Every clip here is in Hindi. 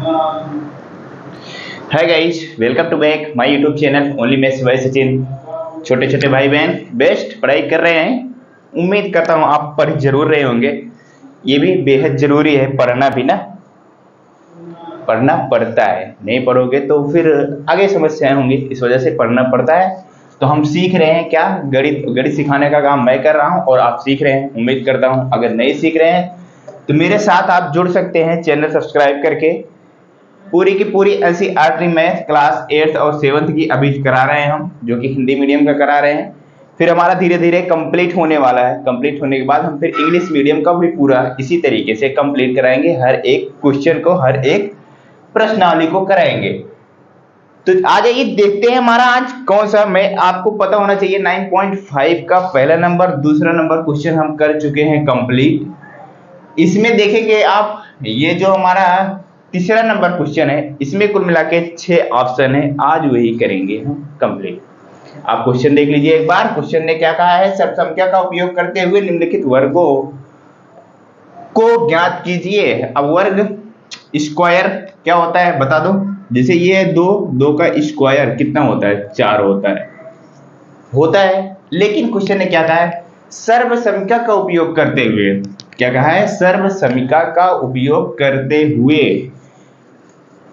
Hi guys, welcome to back my YouTube channel only मैं शिवाय सचिन। छोटे छोटे भाई बहन बेस्ट पढ़ाई कर रहे हैं। उम्मीद करता हूँ आप पढ़ जरूर रहे होंगे। ये भी बेहद जरूरी है पढ़ना भी ना। पढ़ना पड़ता है, नहीं पढ़ोगे तो फिर आगे समस्याएं होंगी, इस वजह से पढ़ना पड़ता है। तो हम सीख रहे हैं क्या, गणित गणित सिखाने का काम मैं कर रहा हूँ और आप सीख रहे हैं। उम्मीद करता हूँ अगर नहीं सीख रहे हैं तो मेरे साथ आप जुड़ सकते हैं चैनल सब्सक्राइब करके। पूरी की पूरी एनसीईआरटी मैथ क्लास 8th और 7th की अभी करा रहे हैं हम, जो कि हिंदी मीडियम का करा रहे हैं। फिर हमारा धीरे धीरे कंप्लीट होने वाला है। कंप्लीट होने के बाद हम फिर इंग्लिश मीडियम का भी पूरा इसी तरीके से कंप्लीट कराएंगे। हर एक क्वेश्चन को, हर एक प्रश्नावली को कराएंगे। तो आ जाइए देखते हैं हमारा आज कौन सा। मैं आपको पता होना चाहिए 9.5 का पहला नंबर, दूसरा नंबर क्वेश्चन हम कर चुके हैं कंप्लीट। इसमें देखेंगे आप, ये जो हमारा तीसरा नंबर क्वेश्चन है, इसमें कुल मिला के 6 ऑप्शन है। आज वही करेंगे हम कंप्लीट। आप क्वेश्चन देख लीजिए एक बार। क्वेश्चन ने क्या कहा है, सब संख्या का उपयोग करते हुए निम्नलिखित वर्गों को ज्ञात कीजिए। अब वर्ग स्क्वायर क्या होता है बता दो। जैसे ये दो का स्क्वायर कितना होता है, 4 होता है। लेकिन क्वेश्चन ने क्या कहा है, सर्व संख्या का उपयोग करते हुए। क्या कहा है, सर्व संख्या का उपयोग करते हुए।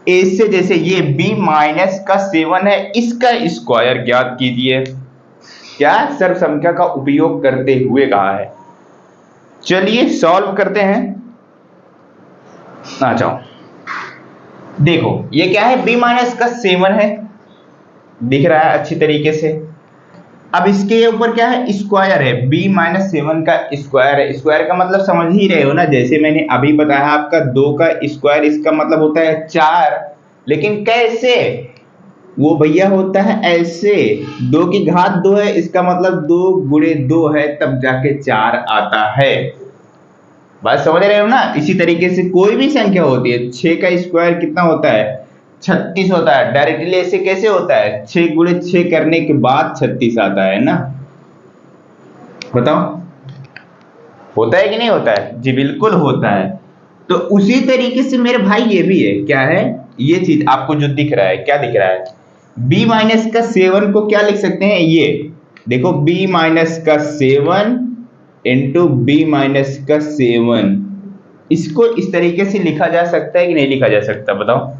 इससे जैसे ये b माइनस का 7 है, इसका स्क्वायर ज्ञात कीजिए। क्या, सर्व संख्या का उपयोग करते हुए कहा है। चलिए सॉल्व करते हैं। आ जाओ, देखो ये क्या है, b माइनस का 7 है, दिख रहा है अच्छी तरीके से। अब इसके ऊपर क्या है, स्क्वायर है, b माइनस 7 का स्क्वायर है। स्क्वायर का मतलब समझ ही रहे हो ना, जैसे मैंने अभी बताया आपका 2 का स्क्वायर, इसका मतलब होता है 4। लेकिन कैसे, वो भैया होता है ऐसे, 2 की घात 2 है, इसका मतलब 2 गुणे 2 है, तब जाके 4 आता है। बात समझ रहे हो ना। इसी तरीके से कोई भी संख्या होती है, 6 का स्क्वायर कितना होता है, 36 होता है। डायरेक्टली ऐसे कैसे होता है, 6 गुणे 6 करने के बाद 36 आता है ना। बताओ, होता है कि नहीं होता है? जी बिल्कुल होता है। तो उसी तरीके से मेरे भाई ये भी है, क्या है, ये चीज आपको जो दिख रहा है, क्या दिख रहा है, b माइनस का 7 को क्या लिख सकते हैं, ये देखो, b माइनस का 7 इंटू बी माइनस का 7। इसको इस तरीके से लिखा जा सकता है कि नहीं लिखा जा सकता, बताओ।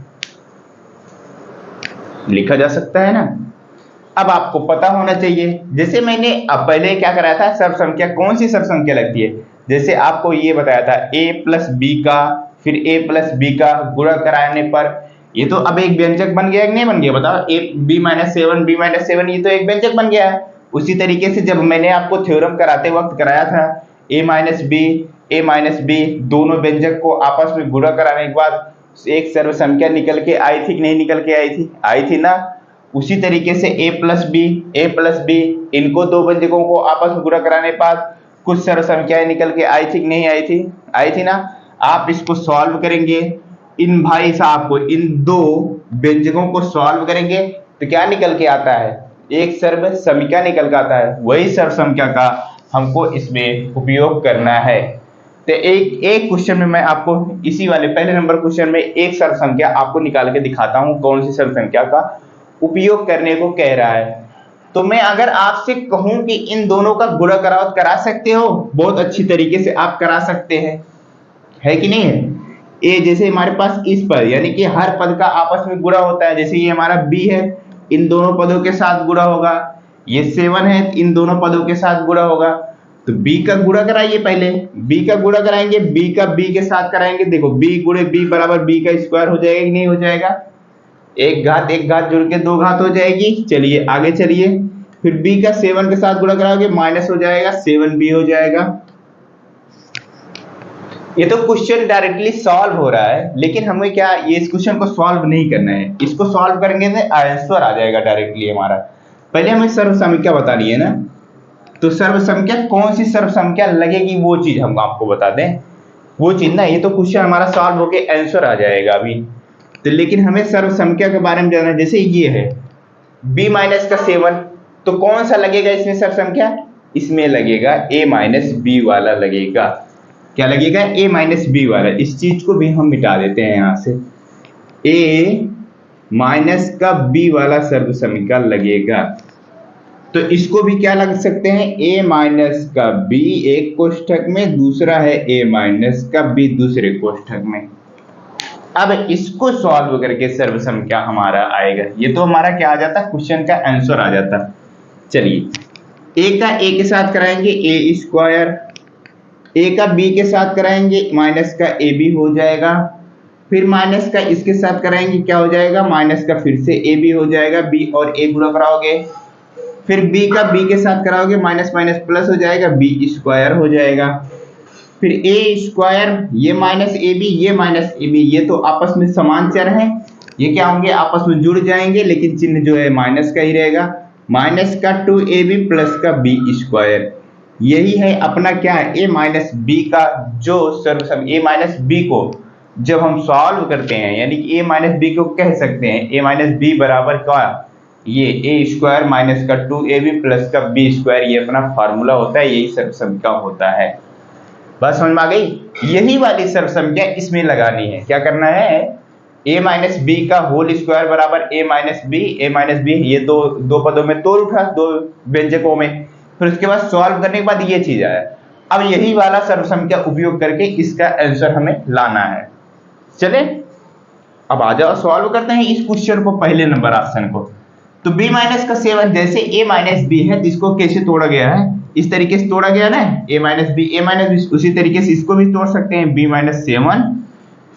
लिखा जा सकता है ना। अब आपको पता होना चाहिए, जैसे मैंने अब पहले क्या कराया था, सब संख्या कौन सी सब संख्या लगती है। जैसे आपको ये बताया था a प्लस बी का, फिर a प्लस बी का गुणा कराने पर ये तो अब एक व्यंजक बन गया कि नहीं बन गया, बताओ। a b minus 7 b minus 7, ये तो एक व्यंजक बन गया है। उसी तरीके से जब मैंने आपको थ्योरम कराते वक्त कराया था, a माइनस बी दोनों व्यंजक को आपस में गुणा कराने के बाद एक सर्व संख्या निकल के आई थी कि नहीं निकल के आई थी ना। उसी तरीके से a प्लस बी इनको दो व्यंजकों को आपस में गुणा कराने पर कुछ सर्व संख्याएं निकल के आई थी कि नहीं आई थी ना। आप इसको सॉल्व करेंगे, इन भाई साहब को, इन दो व्यंजकों को सॉल्व करेंगे तो क्या निकल के आता है, एक सर्व संख्या निकल के आता है। वही सर्व संख्या का हमको इसमें उपयोग करना है। तो एक क्वेश्चन में मैं आपको इसी वाले पहले नंबर क्वेश्चन में एक सर्व संख्या आपको निकाल के दिखाता हूं, कौन सी सर्व संख्या का उपयोग करने को कह रहा है। तो मैं अगर आपसे कहूं कि इन दोनों का गुणा कराओ, करा सकते हो, बहुत अच्छी तरीके से आप करा सकते हैं, है कि नहीं है। ए जैसे हमारे पास इस पर, यानी कि हर पद का आपस में गुणा होता है। जैसे ये हमारा बी है, इन दोनों पदों के साथ गुणा होगा। ये 7 है, इन दोनों पदों के साथ गुणा होगा। तो b का गुणा कराइए, पहले b का गुणा कराएंगे, b का b के साथ कराएंगे। देखो b गुणे b बराबर b का स्क्वायर हो जाएगा कि नहीं हो जाएगा। एक घात जुड़ के 2 घात हो जाएगी। चलिए आगे चलिए, फिर b का 7 के साथ गुणा कराओगे, माइनस हो जाएगा, 7b हो जाएगा। ये तो क्वेश्चन डायरेक्टली सॉल्व हो रहा है, लेकिन हमें क्या, ये इस क्वेश्चन को सॉल्व नहीं करना है। इसको सॉल्व करेंगे तो आंसर आ जाएगा डायरेक्टली हमारा। पहले हमें सर्व संख्या बतानी है ना। तो सर्व संख्या कौन सी सर्व संख्या लगेगी, वो चीज हम आपको बता दें, वो चीज ना। ये तो क्वेश्चन हमारा सॉल्व होके आंसर आ जाएगा अभी। तो लेकिन हमें सर्व संख्या के बारे में जानना है। जैसे ये है b माइनस का 7, तो कौन सा लगेगा इसमें सर्व संख्या, इसमें लगेगा a माइनस बी वाला लगेगा। क्या लगेगा, a माइनस बी वाला। इस चीज को भी हम मिटा देते हैं यहां से। ए माइनस का बी वाला सर्व समीकरण लगेगा। तो इसको भी क्या लग सकते हैं, ए माइनस का बी एक कोष्ठक में, दूसरा है ए माइनस का बी दूसरे कोष्ठक में। अब इसको सॉल्व करके सर्व समीकरण हमारा आएगा, ये तो हमारा क्या आ जाता, क्वेश्चन का आंसर आ जाता। चलिए ए का ए के साथ कराएंगे ए स्क्वायर, ए का बी के साथ कराएंगे माइनस का ए बी हो जाएगा, फिर माइनस का इसके साथ कराएंगे क्या हो जाएगा, माइनस का फिर से ए बी हो जाएगा, बी और ए गुणा कराओगे, फिर बी का बी के साथ कराओगे माइनस माइनस प्लस हो जाएगा, बी स्क्वायर हो जाएगा, फिर ए स्क्वायर, ये माइनस ए बी ये माइनस ए बी, ये तो आपस में समान चर हैं, ये क्या होंगे आपस में जुड़ जाएंगे, लेकिन चिन्ह जो है माइनस का ही रहेगा, माइनस का 2ab प्लस का बी स्क्वायर। यही है अपना क्या है, ए माइनस बी का जो सर्वसम, ए माइनस बी को जब हम सॉल्व करते हैं, यानी कि ए माइनस बी को कह सकते हैं ए माइनस बी बराबर क्या, ये ए स्क्वायर माइनस का 2ab प्लस का बी स्क्वायर, ये अपना फार्मूला होता है, यही सर्वसम होता है। बस समझ में आ गई, यही वाली सर्वसंख्या इसमें लगानी है। क्या करना है, a माइनस बी का होल स्क्वायर बराबर a माइनस बी, ये दो पदों में तोड़ उठा, दो व्यंजकों में, फिर उसके बाद सॉल्व करने के बाद ये चीज आया। अब यही वाला सर्वसंख्या उपयोग करके इसका आंसर हमें लाना है। चले अब आ जाओ सॉल्व करते हैं इस क्वेश्चन को, पहले नंबर ऑप्शन को। तो b माइनस का 7, जैसे a माइनस बी है जिसको कैसे तोड़ा गया है, इस तरीके से तोड़ा गया ना, a माइनस बी, उसी तरीके से इसको भी तोड़ सकते हैं, b माइनस 7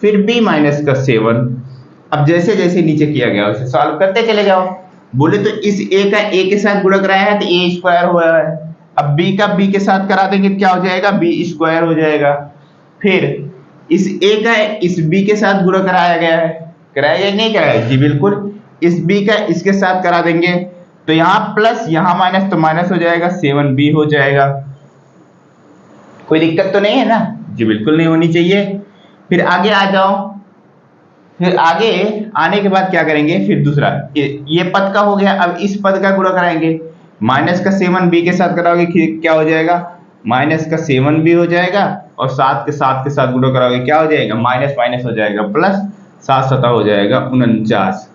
फिर b माइनस का 7। अब जैसे जैसे नीचे किया गया उसे सॉल्व करते चले जाओ। बोले तो इस a का a के साथ गुणा कराया है तो a स्क्वायर हुआ है, अब b का b के साथ करा देंगे क्या हो जाएगा, b स्क्वायर हो जाएगा। फिर इस a का इस b के साथ गुणा कराया गया है, कराया या नहीं कराया जी, बिल्कुल। इस b का इसके साथ करा देंगे तो यहाँ प्लस यहाँ माइनस, तो माइनस हो जाएगा, 7b हो जाएगा। कोई दिक्कत तो नहीं है ना जी, बिल्कुल नहीं होनी चाहिए। फिर आगे आ जाओ, फिर आगे आने के बाद क्या करेंगे, फिर दूसरा ये पद का हो गया, अब इस पद का गुणा कराएंगे, माइनस का 7b के साथ कराओगे क्या हो जाएगा, माइनस का 7b हो जाएगा, और 7 के साथ गुणा कराओगे क्या हो जाएगा, माइनस माइनस हो जाएगा प्लस, 7 7 हो जाएगा 49,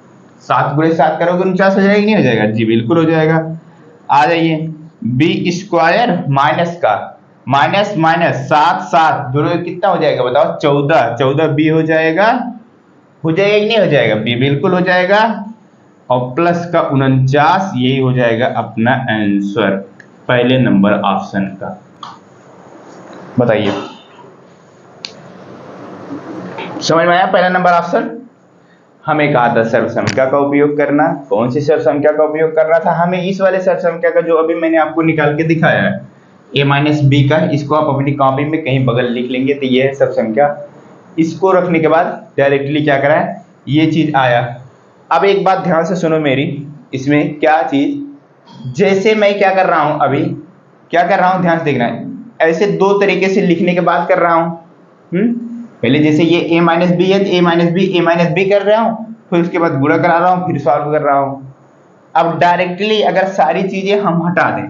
7 गुणे 7 करोगे 49 हो जाएगा, नहीं हो जाएगा जी, बिल्कुल हो जाएगा। आ जाइए बी स्क्वायर माइनस का माइनस माइनस 7 7 दोनों कितना हो जाएगा बताओ, 14 बी हो जाएगा कि नहीं हो जाएगा, बी बिल्कुल हो जाएगा, और प्लस का 49, यही हो जाएगा अपना आंसर पहले नंबर ऑप्शन का। बताइए समझ में आया पहला नंबर ऑप्शन। हमें कहा था सर्वसंख्या का उपयोग करना, कौन सी सर्वसंख्या का उपयोग करना था, हमें इस वाले सर्वसंख्या का जो अभी मैंने आपको निकाल के दिखाया है a माइनस बी का, इसको आप अपनी कॉपी में कहीं बगल लिख लेंगे तो ये है सर्वसंख्या। इसको रखने के बाद डायरेक्टली क्या करा है, ये चीज आया। अब एक बात ध्यान से सुनो मेरी, इसमें क्या चीज, जैसे मैं क्या कर रहा हूं, अभी क्या कर रहा हूं ध्यान से देखना है, ऐसे दो तरीके से लिखने के बाद कर रहा हूं। पहले जैसे ये a माइनस बी है तो a माइनस बी कर रहा हूँ, फिर उसके बाद गुणा करा रहा हूँ, फिर सॉल्व कर रहा हूँ। अब डायरेक्टली अगर सारी चीजें हम हटा दें,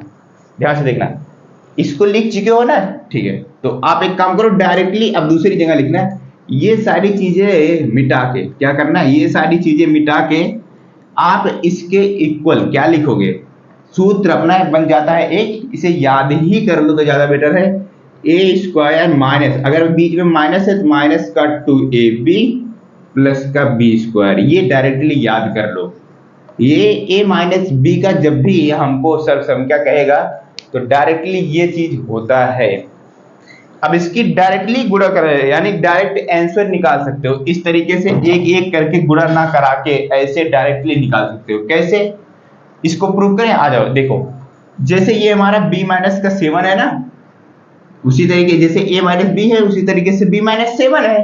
ध्यान से देखना, इसको लिख चुके हो ना, ठीक है, तो आप एक काम करो डायरेक्टली अब दूसरी जगह लिखना, ये सारी चीजें मिटा के क्या करना, ये सारी चीजें मिटा के आप इसके इक्वल क्या लिखोगे, सूत्र अपना बन जाता है एक, इसे याद ही कर लो तो ज्यादा बेटर है, ए स्क्वायर माइनस, अगर बीच में माइनस है तो माइनस का 2ab प्लस का बी स्क्वायर, ये डायरेक्टली याद कर लो। ये a माइनस बी का जब भी हमको सर्वसंख्या कहेगा तो डायरेक्टली ये चीज होता है। अब इसकी डायरेक्टली गुणा करें, यानी डायरेक्ट आंसर निकाल सकते हो, इस तरीके से एक एक करके गुणा ना करा के ऐसे डायरेक्टली निकाल सकते हो। कैसे, इसको प्रूव करें, आ जाओ देखो। जैसे ये हमारा b माइनस का 7 है ना, उसी तरीके जैसे a माइनस बी है उसी तरीके से b माइनस 7 है,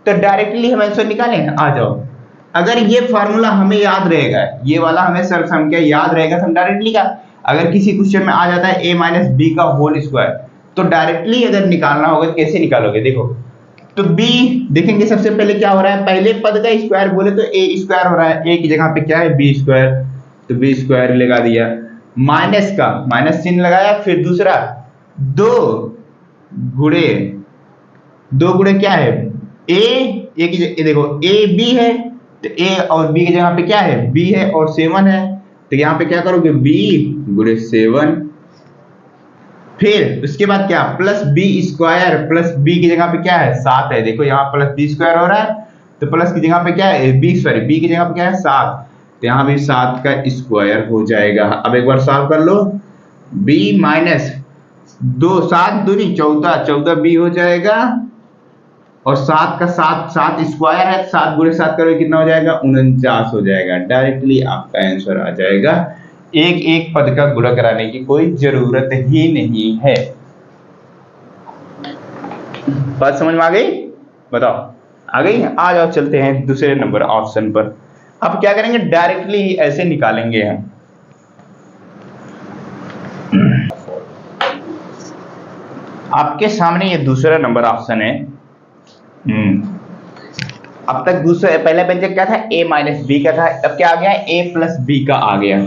तो डायरेक्टली हम आंसर निकालें। आ जाओ, अगर ये फार्मूला हमें याद रहेगा, ये वाला हमें सर्वसंख्या याद रहेगा तो हम डायरेक्टली का, अगर किसी क्वेश्चन में आ जाता है a माइनस बी का होल स्क्वायर, तो डायरेक्टली अगर निकालना होगा तो कैसे निकालोगे, देखो तो b देखेंगे सबसे पहले क्या हो रहा है, पहले पद का स्क्वायर बोले तो a स्क्वायर हो रहा है, a की जगह पे क्या है b स्क्वायर, तो b स्क्वायर लगा दिया, माइनस का माइनस चिन्ह लगाया, फिर दूसरा दो गुणे क्या है, a की देखो a b है तो a और b की जगह पे क्या है, b है और 7 है, तो यहाँ पे क्या करोगे b गुणे 7, फिर उसके बाद क्या plus B square, plus B की जगह पे क्या है 7 है, देखो यहाँ प्लस बी स्क्वायर हो रहा है, तो प्लस की जगह पे क्या है बी की जगह पे क्या है 7, तो यहाँ भी 7 का स्क्वायर हो जाएगा। अब एक बार सॉल्व कर लो, b माइनस 2 7 दूनी 14, 14 b हो जाएगा, और 7 का 7 स्क्वायर है, 7 गुणे 7 करोगे कितना हो जाएगा 49 हो जाएगा। डायरेक्टली आपका आंसर आ जाएगा, एक एक पद का गुणा कराने की कोई जरूरत ही नहीं है। बात समझ में आ गई, बताओ आ गई। आ जाओ चलते हैं दूसरे नंबर ऑप्शन पर। अब क्या करेंगे, डायरेक्टली ही ऐसे निकालेंगे हम। आपके सामने ये दूसरा नंबर ऑप्शन है। अब तक दूसरा पहला व्यंजक क्या था, a माइनस बी का था, अब क्या आ गया a प्लस बी का आ गया।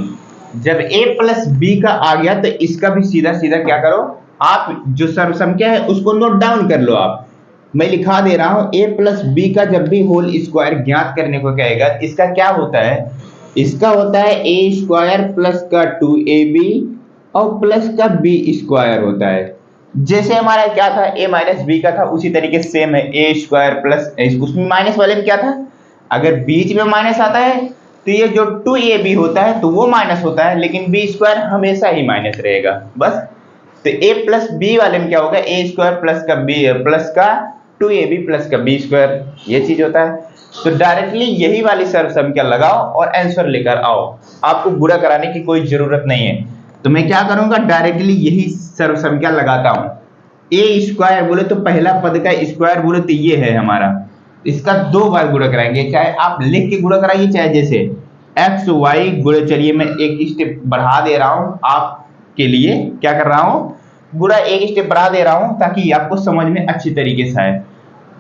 जब a प्लस बी का आ गया तो इसका भी सीधा सीधा क्या करो, आप जो सर्वसंख्या है उसको नोट डाउन कर लो। आप मैं लिखा दे रहा हूं, a प्लस बी का जब भी होल स्क्वायर ज्ञात करने को कहेगा, इसका क्या होता है, इसका होता है a स्क्वायर प्लस का 2ab और प्लस का b स्क्वायर होता है। जैसे हमारा क्या था a माइनस बी का था, उसी तरीके से सेम है a स्क्वायर प्लस, उसमें माइनस वाले में क्या था, अगर बीच में माइनस आता है तो ये जो 2ab होता है तो वो माइनस होता है, लेकिन b स्क्वायर हमेशा ही माइनस रहेगा बस। तो a प्लस बी वाले में क्या होगा, a स्क्वायर प्लस का b प्लस का 2ab प्लस का b स्क्वायर, ये चीज होता है। तो डायरेक्टली यही वाली सर्वसंख्या लगाओ और आंसर लेकर आओ, आपको गुणा कराने की कोई जरूरत नहीं है। तो मैं क्या करूंगा, डायरेक्टली यही सर्वसंख्या लगाता हूं। a स्क्वायर बोले तो पहला पद का स्क्वायर बोले तो ये है हमारा, इसका 2 बार गुणा कराएंगे, चाहे आप लिख के गुणा कराइए, चाहे जैसे एक्स वाई गुणा। चलिए मैं एक स्टेप बढ़ा दे रहा हूं आपके लिए, क्या कर रहा हूं, गुणा एक स्टेप बढ़ा दे रहा हूं ताकि आपको समझ में अच्छी तरीके से आए।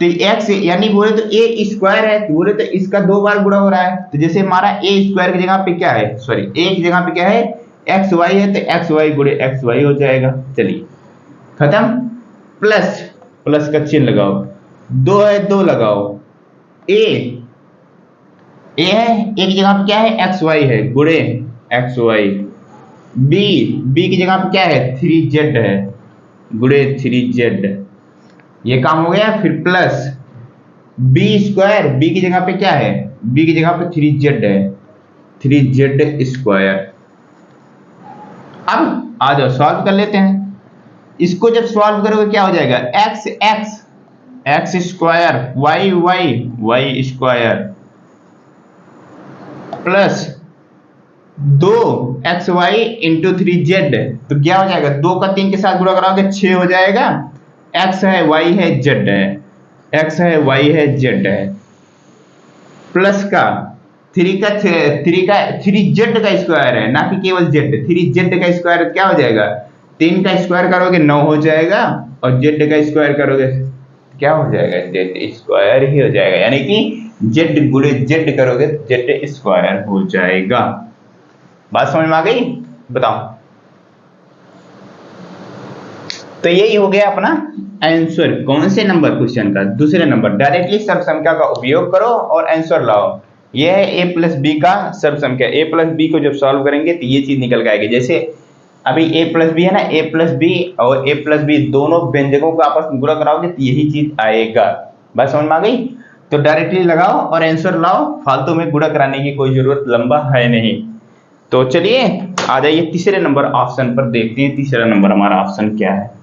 तो x यानी बोले तो a स्क्वायर है, तो बोले तो इसका 2 बार गुणा हो रहा है, तो जैसे हमारा a स्क्वायर की जगह पे क्या है, सॉरी a की जगह पे क्या है एक्स वाई है, तो एक्स वाई गुणे एक्स वाई हो जाएगा। चलिए खत्म, प्लस प्लस का चिन्ह लगाओ, 2 है 2 लगाओ, a है, a की जगह पे क्या है एक्स वाई है गुणे एक्स वाई, b की जगह पे क्या है 3z है गुणे 3z, ये काम हो गया। फिर प्लस b स्क्वायर, b की जगह पे क्या है, b की जगह पे 3z है, 3z स्क्वायर। अब आ जाओ सॉल्व कर लेते हैं। इसको जब सॉल्व करोगे क्या हो जाएगा, x x X square, Y Y Y square, plus 2 X Y into 3z, तो क्या हो जाएगा, 2 का 3 के साथ गुणा कराओगे 6 हो जाएगा। x है y है z है, x है y है z है, प्लस का 3z का स्क्वायर है, ना कि केवल z, 3z का स्क्वायर क्या हो जाएगा, 3 का स्क्वायर करोगे 9 हो जाएगा, और z का स्क्वायर करोगे क्या हो जाएगा, z स्क्वायर ही हो जाएगा, यानी कि z गुणे z करोगे z स्क्वायर हो जाएगा। बात समझ में आ गई, बताओ। तो यही हो गया अपना आंसर, कौन से नंबर क्वेश्चन का, दूसरे नंबर। डायरेक्टली सर्वसंख्या का उपयोग करो और आंसर लाओ। यह है a प्लस बी का सर्वसंख्या, a प्लस बी को जब सॉल्व करेंगे तो ये चीज निकल के आएगी। जैसे अभी a प्लस बी है ना, a प्लस बी और a प्लस बी दोनों व्यंजकों को आपस में गुणा कराओगे तो यही चीज आएगा। बात समझ में आ गई, तो डायरेक्टली लगाओ और आंसर लाओ, फालतू में गुणा कराने की कोई जरूरत लंबा है नहीं। तो चलिए आ जाइए तीसरे नंबर ऑप्शन पर, देखते हैं तीसरा नंबर हमारा ऑप्शन क्या है।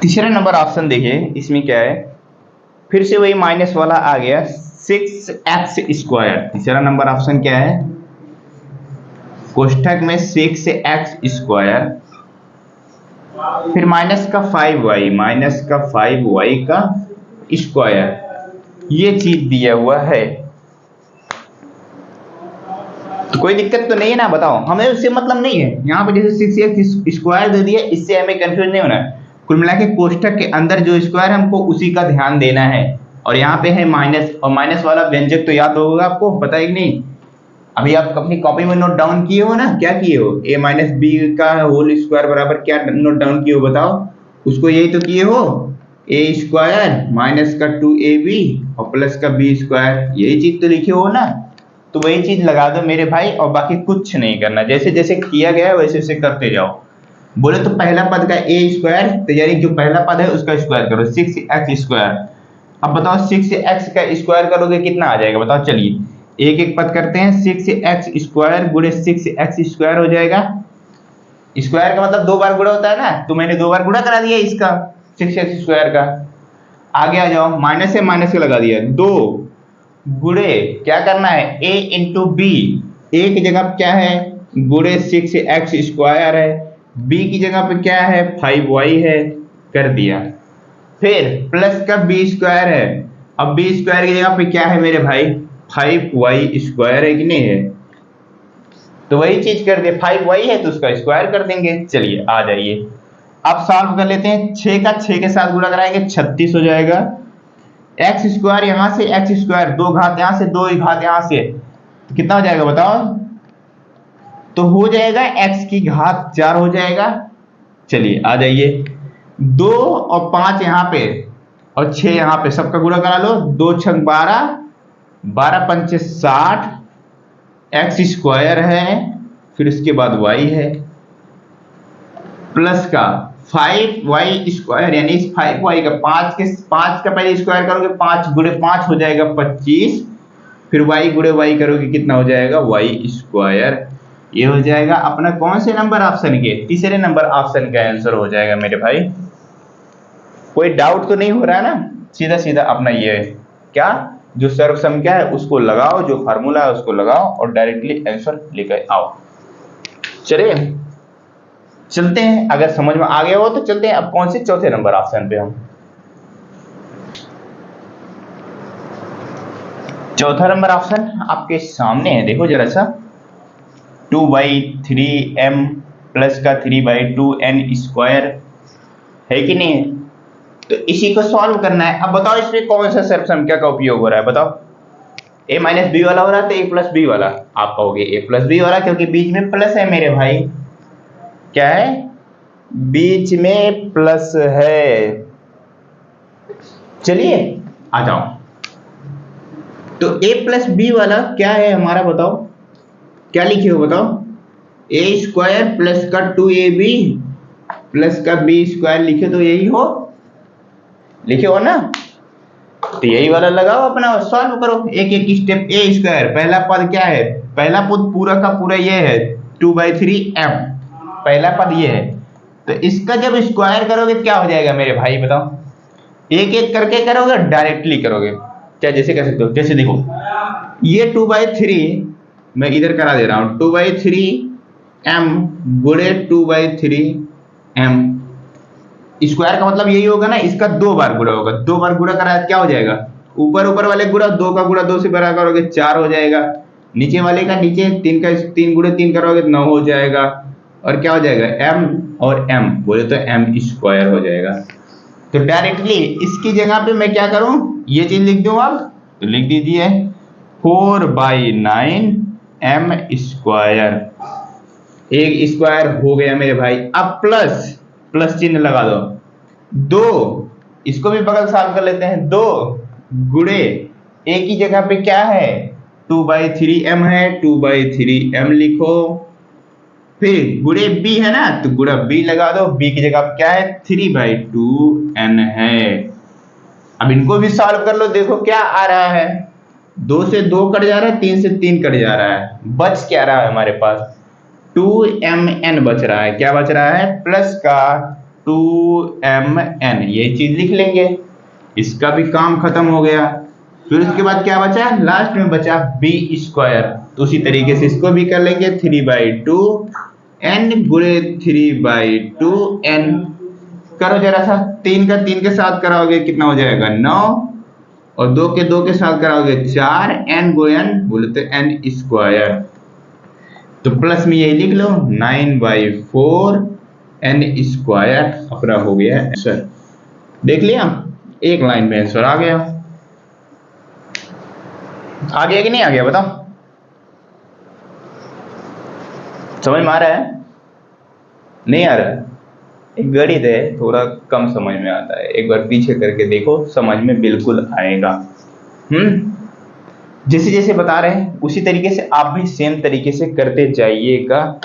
तीसरा नंबर ऑप्शन देखिए, इसमें क्या है, फिर से वही माइनस वाला आ गया 6x स्क्वायर। तीसरा नंबर ऑप्शन क्या है, कोष्ठक में 6x स्क्वायर, फिर माइनस का 5y का स्क्वायर, ये चीज दिया हुआ है। तो कोई दिक्कत तो नहीं है ना, बताओ, हमें उससे मतलब नहीं है। यहाँ पे जैसे 6x स्क्वायर दे दिया, इससे हमें कंफ्यूज नहीं होना है। कुल मिला के कोष्ठक के अंदर जो स्क्वायर है हमको उसी का ध्यान देना है। और यहाँ पे है माइनस, और माइनस वाला व्यंजक तो याद होगा आपको, पता है कि नहीं, अभी आप अपनी कॉपी में नोट डाउन किए हो ना, क्या किए हो, a माइनस बी का होल स्क्वायर बराबर क्या नोट डाउन किए हो बताओ, उसको यही तो किए हो, a स्क्वायर माइनस का 2ab और प्लस का b स्क्वायर, यही चीज तो लिखे हो ना। तो वही चीज लगा दो मेरे भाई, और बाकी कुछ नहीं करना, जैसे जैसे किया गया है वैसे वैसे करते जाओ। बोले तो पहला पद का a स्क्वायर, तो यानी जो पहला पद है उसका स्क्वायर करो, 6x स्क्वायर। अब बताओ 6x का स्क्वायर करोगे कितना आ जाएगा बताओ, चलिए एक एक पद करते हैं। 6x स्क्वायर गुणे 6x स्क्वायर हो जाएगा। स्क्वायर का मतलब दो बार गुणा होता है ना, तो मैंने दो बार गुणा करा दिया इसका 6x स्क्वायर का। आगे आ जाओ, माइनस से माइनस का लगा दिया, दो गुणे क्या करना है a इंटू बी, a की जगह पे क्या है गुणे 6x स्क्वायर है, b की जगह पे क्या है 5y है, कर दिया। फिर प्लस का बी स्क्वायर है, अब बी स्क्वायर की जगह पे क्या है मेरे भाई 5y स्क्वायर है कि नहीं है, तो वही चीज कर दे, 5y है तो उसका स्क्वायर कर देंगे। चलिए आ जाइए, अब सॉल्व कर लेते हैं। 6 का 6 के साथ गुणा कराएंगे 36 हो जाएगा। एक्स स्क्वायर यहां से एक्स स्क्वायर, दो घात यहां से दो घात यहां से, तो कितना हो जाएगा बताओ, तो हो जाएगा x की घात 4 हो जाएगा। चलिए आ जाइए, 2 और 5 यहाँ पे और 6 यहाँ पे, सबका गुणा करा लो, 2 छंग 12, 12 पंचे 60, एक्स स्क्वायर है, फिर उसके बाद y है, प्लस का 5y स्क्वायर, यानी 5y का 5 का पहले स्क्वायर करोगे 5 गुणे 5 हो जाएगा 25, फिर y गुणे y करोगे कितना हो जाएगा y स्क्वायर। ये हो जाएगा अपना कौन से नंबर ऑप्शन के, तीसरे नंबर ऑप्शन का आंसर हो जाएगा मेरे भाई। कोई डाउट तो नहीं हो रहा है ना, सीधा सीधा अपना ये है क्या, जो सर्वसंख्या है उसको लगाओ, जो फार्मूला है उसको लगाओ और डायरेक्टली आंसर लेकर आओ। चलिए चलते हैं, अगर समझ में आ गया हो तो चलते हैं अब कौन से चौथे नंबर ऑप्शन पे हम। चौथा नंबर ऑप्शन आपके सामने है, देखो जरा सा, 2/3m प्लस का 3/2n स्क्वायर है कि नहीं है, तो इसी को सॉल्व करना है। अब बताओ इसमें कौन सा सर्वसंख्या का उपयोग हो रहा है बताओ, a माइनस बी वाला हो रहा है तो a प्लस बी वाला, आप कहोगे a प्लस बी वाला क्योंकि बीच में प्लस है मेरे भाई, क्या है बीच में प्लस है। चलिए आ जाओ, तो a प्लस बी वाला क्या है हमारा बताओ, क्या लिखे हो बताओ, a स्क्वायर प्लस का 2ab प्लस का b स्क्वायर लिखे तो यही हो, लिखे हो ना, तो यही वाला लगाओ अपना और सॉल्व करो एक एक स्टेप। a स्क्वायर पहला पद क्या है, पहला पद पूरा का पूरा ये है 2/3m, पहला पद ये है, तो इसका जब स्क्वायर करोगे क्या हो जाएगा मेरे भाई बताओ, एक एक करके करोगे डायरेक्टली करोगे, क्या जैसे कर सकते हो, जैसे देखो ये 2/3 मैं इधर करा दे रहा हूं, 2/3m गुणे 2/3m, स्क्वायर का मतलब यही होगा ना, इसका दो बार गुणा होगा, दो बार गुणा करा क्या हो जाएगा, ऊपर ऊपर वाले गुणा, दो का गुणा दो से बड़ा करोगे 4 हो जाएगा, नीचे वाले का नीचे 3 का 3 गुणे 3 करोगे 9 हो जाएगा, और क्या हो जाएगा m और m बोले तो m स्क्वायर हो जाएगा। तो डायरेक्टली इसकी जगह पे मैं क्या करूं, ये चीज लिख दूं, अब तो लिख दीजिए 4/9 m स्क्वायर, एक स्क्वायर हो गया मेरे भाई। अब प्लस प्लस चिन्ह लगा दो, दो इसको भी बगल सॉल्व कर लेते हैं, दो गुणे a की जगह पे क्या है 2/3m है, 2/3m लिखो, फिर गुणे b है ना तो गुणा b लगा दो, b की जगह पे क्या है 3/2n है। अब इनको भी सॉल्व कर लो, देखो क्या आ रहा है, 2 से 2 कट जा रहा है, 3 से 3 कट जा रहा है, बच क्या रहा है हमारे पास 2mn बच रहा है, क्या बच रहा है प्लस का 2mn, ये चीज लिख लेंगे, इसका भी काम खत्म हो गया। फिर उसके बाद क्या बचा, लास्ट में बचा b स्क्वायर, तो उसी तरीके से इसको भी कर लेंगे 3/2n गुणे 3/2n, करो जरा सा, 3 का 3 के साथ कराओगे कितना हो जाएगा 9, और 2 के 2 के साथ कराओगे 4, n गो n बोले तो n स्क्वायर, तो प्लस में यही लिख लो 9/4 n स्क्वायर अपना हो गया आंसर। देख लिया, एक लाइन में आंसर आ गया कि नहीं आ गया बताओ, समझ में आ रहा है? नहीं आ रहा? एक गणित है, थोड़ा कम समझ में आता है, एक बार पीछे करके देखो, समझ में बिल्कुल आएगा। जैसे जैसे बता रहे हैं उसी तरीके से आप भी सेम तरीके से करते जाइएगा।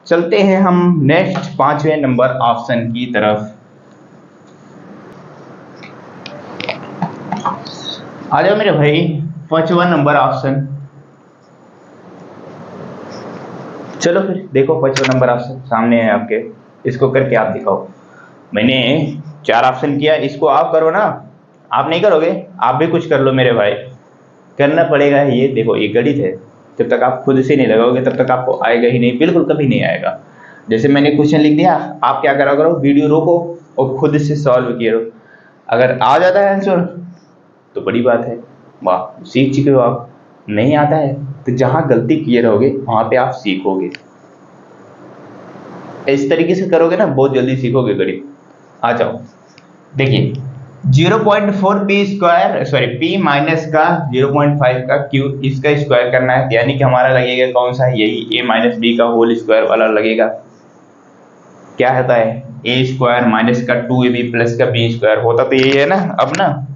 चलते हैं हम नेक्स्ट 5वें नंबर ऑप्शन की तरफ। आ जाओ मेरे भाई, 5वां नंबर ऑप्शन। चलो फिर देखो, 5वां नंबर ऑप्शन सामने है आपके, इसको करके आप दिखाओ। मैंने 4 ऑप्शन किया, इसको आप करो ना। आप नहीं करोगे? आप भी कुछ कर लो मेरे भाई, करना पड़ेगा। ये देखो, ये गणित है, जब तक आप खुद से नहीं लगाओगे तब तक आपको आएगा ही नहीं, बिल्कुल कभी नहीं आएगा। जैसे मैंने क्वेश्चन लिख दिया, आप क्या करा करो, वीडियो रोको और खुद से सॉल्व किया करो। अगर आ जाता है आंसर तो बड़ी बात है, वाह, सीख चुके हो आप। नहीं आता है तो जहां गलती किए रहोगे वहां पे आप सीखोगे। इस तरीके से करोगे ना, बहुत जल्दी सीखोगे गणित। आ जाओ, देखिए 0.4 P square, sorry P minus का 0.5 का क्यू, इसका स्क्वायर करना है, यानी कि हमारा लगेगा कौन सा, यही a माइनस बी का होल स्क्वायर वाला लगेगा। क्या होता है, a स्क्वायर माइनस का 2ab प्लस का b स्क्वायर, होता तो यही है ना अब ना।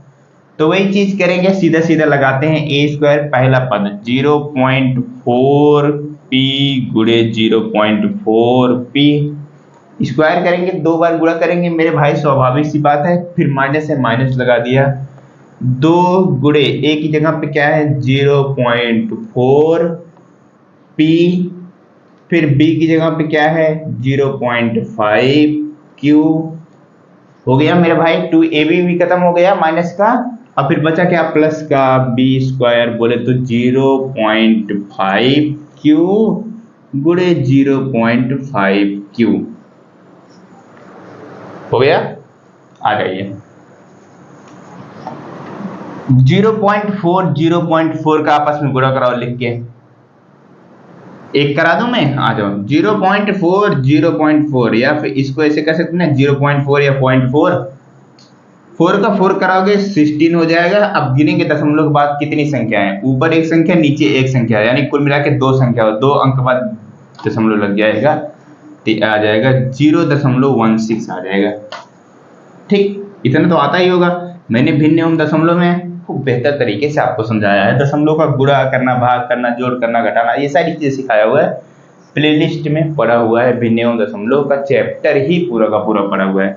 तो वही चीज करेंगे, सीधा सीधा लगाते हैं। a स्क्वायर पहला पद 0.4 p गुणे 0.4 p, स्क्वायर करेंगे, 2 बार गुणा करेंगे मेरे भाई, स्वाभाविक सी बात है। फिर माइनस है, माइनस लगा दिया, 2 गुणे a की जगह पे क्या है 0.4 p, फिर b की जगह पे क्या है 0.5 q। हो गया मेरे भाई, 2ab भी खत्म हो गया माइनस का, अब फिर बचा क्या, प्लस का b स्क्वायर बोले तो 0.5 q गुणे 0.5 q। हो गया? आ जाइए, 0.4 0.4 का आपस में गुणा कराओ लिख के, एक करा दूं मैं, आ जाओ 0.4 0.4, या फिर इसको ऐसे कर सकते हैं 0.4 या 0.4, 4 का 4 कराओगे 16 हो जाएगा। अब गिनेंगे दशमलव के बाद कितनी संख्या है, ऊपर एक संख्या नीचे एक संख्या, यानी कुल मिला के 2 संख्या, 2 अंक बाद दशमलव लग जाएगा, तो आ जाएगा 0.16 आ जाएगा। ठीक, इतना तो आता ही होगा। मैंने भिन्न एवं दशमलव में खूब बेहतर तरीके से आपको समझाया है, दशमलव का गुणा करना, भाग करना, जोड़ करना, घटाना, ये सारी चीजें सिखाया हुआ है। प्लेलिस्ट में पड़ा हुआ है, भिन्न एवं दशमलव का चैप्टर ही पूरा का पूरा पड़ा हुआ है।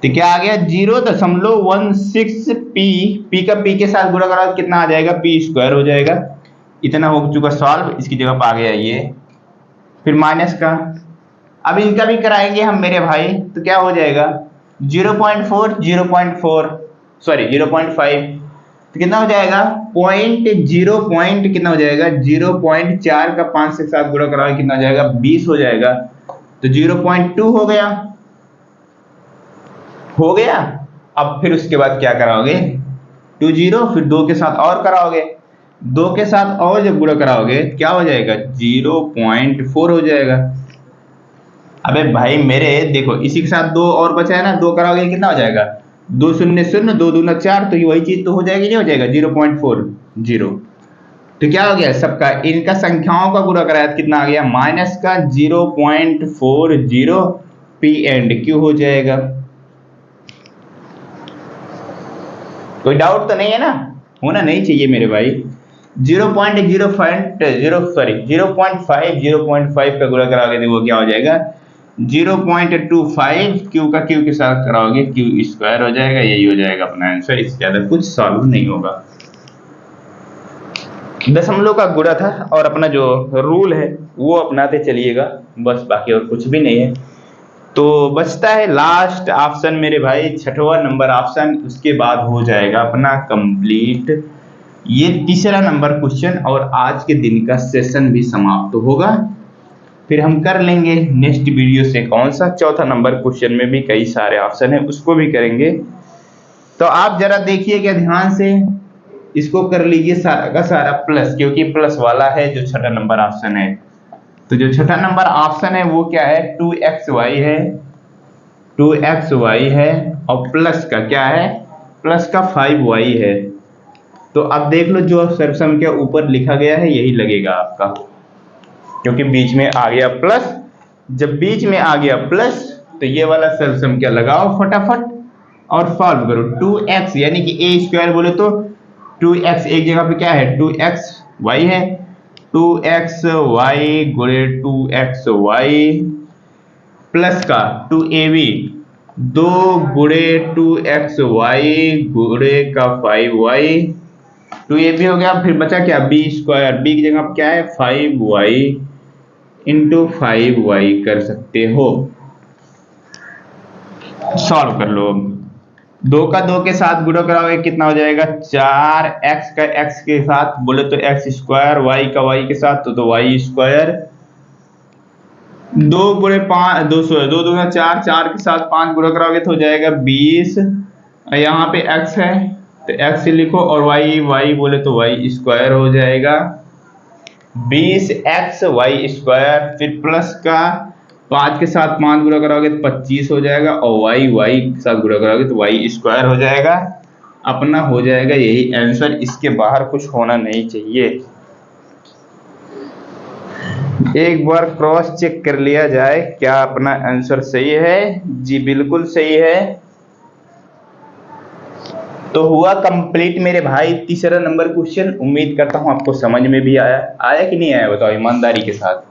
तो क्या आ गया 0.16 पी का पी के साथ गुणा करा कितना आ जाएगा, पी स्क्वायर हो जाएगा। इतना हो चुका सॉल्व, इसकी जगह पर आ गया ये, फिर माइनस का, अब इनका भी कराएंगे हम मेरे भाई, तो क्या हो जाएगा 0.4 0.4 सॉरी 0.5, तो कितना हो जाएगा कितना हो जाएगा 0.4 का 5 से 7 गुणा कराओगे कितना हो जाएगा 20 हो जाएगा, तो 0.2 हो गया। अब फिर उसके बाद क्या कराओगे 20, फिर 2 के साथ और कराओगे, 2 के साथ और जब गुणा कराओगे क्या हो जाएगा 0.4 हो जाएगा। अबे भाई मेरे देखो, इसी के साथ 2 और बचा है ना, 2 कराओगे कितना हो जाएगा 2 शून्य शून्य, 2 दूना 4, तो ये वही चीज तो हो जाएगी, नहीं हो जाएगा 0.40। तो क्या हो गया सबका, इनका संख्याओं का गुणा कराया कितना आ गया माइनस का 0.40 पी एंड क्यू हो जाएगा। कोई डाउट तो नहीं है ना, होना नहीं चाहिए मेरे भाई। 0.5 का गुणा कराओगे देखो क्या हो जाएगा 0.25, क्यू का क्यू के साथ कराओगे क्यू स्क्वायर हो जाएगा, यही हो जाएगा अपना आंसर, इससे ज्यादा कुछ सॉल्व नहीं होगा। दशमलव का गुणा था और अपना जो रूल है वो अपनाते चलिएगा, बस, बाकी और कुछ भी नहीं है। तो बचता है लास्ट ऑप्शन मेरे भाई, 6वां नंबर ऑप्शन, उसके बाद हो जाएगा अपना कंप्लीट ये 3रा नंबर क्वेश्चन, और आज के दिन का सेशन भी समाप्त होगा। फिर हम कर लेंगे नेक्स्ट वीडियो से कौन सा 4था नंबर क्वेश्चन में भी कई सारे ऑप्शन है, उसको भी करेंगे। तो आप जरा देखिएगा ध्यान से, इसको कर लीजिए सारा का सारा प्लस, क्योंकि प्लस वाला है जो 6ठा नंबर ऑप्शन है। तो जो 6ठा नंबर ऑप्शन है वो क्या है 2xy है, 2xy है, और प्लस का क्या है, प्लस का 5y है। तो अब देख लो जो सर्वसम के ऊपर लिखा गया है यही लगेगा आपका। क्योंकि बीच में आ गया प्लस। जब बीच में आ गया प्लस तो ये वाला सेल्सियम क्या लगाओ फटाफट और सॉल्व करो। 2x यानी कि ए स्क्वायर बोले तो 2x एक जगह पे क्या है 2xy है, 2xy गुणे 2xy प्लस का 2ab 2 गुणे 2xy गुणे का 5y 2ab हो गया। फिर बचा क्या b स्क्वायर, b की जगह क्या है 5y इंटू 5y कर सकते हो। सॉल्व कर लो। 2 का 2 के साथ गुणा कराओगे कितना हो जाएगा 4x का x के साथ बोले तो x स्क्वायर, y का y के साथ तो y स्क्वायर। 2 गुणे 5 200 2 दूना 4, 4 के साथ 5 गुणा कराओगे तो हो जाएगा 20। यहाँ पे x है तो x लिखो और y बोले तो y स्क्वायर हो जाएगा 20x y स्क्वायर। फिर प्लस का 5 के साथ 5 गुणा कराओगे तो 25 हो जाएगा और y के साथ गुणा कराओगे तो y स्क्वायर हो जाएगा। अपना हो जाएगा यही आंसर, इसके बाहर कुछ होना नहीं चाहिए। एक बार क्रॉस चेक कर लिया जाए क्या अपना आंसर सही है। जी बिल्कुल सही है। तो हुआ कंप्लीट मेरे भाई तीसरा नंबर क्वेश्चन। उम्मीद करता हूं आपको समझ में भी आया कि नहीं आया बताओ ईमानदारी के साथ।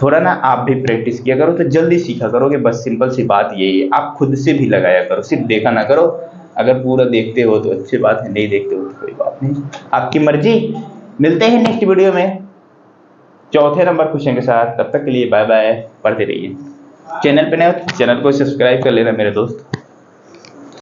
थोड़ा ना आप भी प्रैक्टिस किया करो तो जल्दी सीखा करोगे। बस सिंपल सी बात यही है, आप खुद से भी लगाया करो, सिर्फ देखा ना करो। अगर पूरा देखते हो तो अच्छी बात है, नहीं देखते हो तो कोई बात नहीं, आपकी मर्जी। मिलते हैं नेक्स्ट वीडियो में चौथे नंबर क्वेश्चन के साथ। तब तक के लिए बाय बाय, पढ़ते रहिए। चैनल पे नए हो तो चैनल को सब्सक्राइब कर लेना मेरे दोस्त।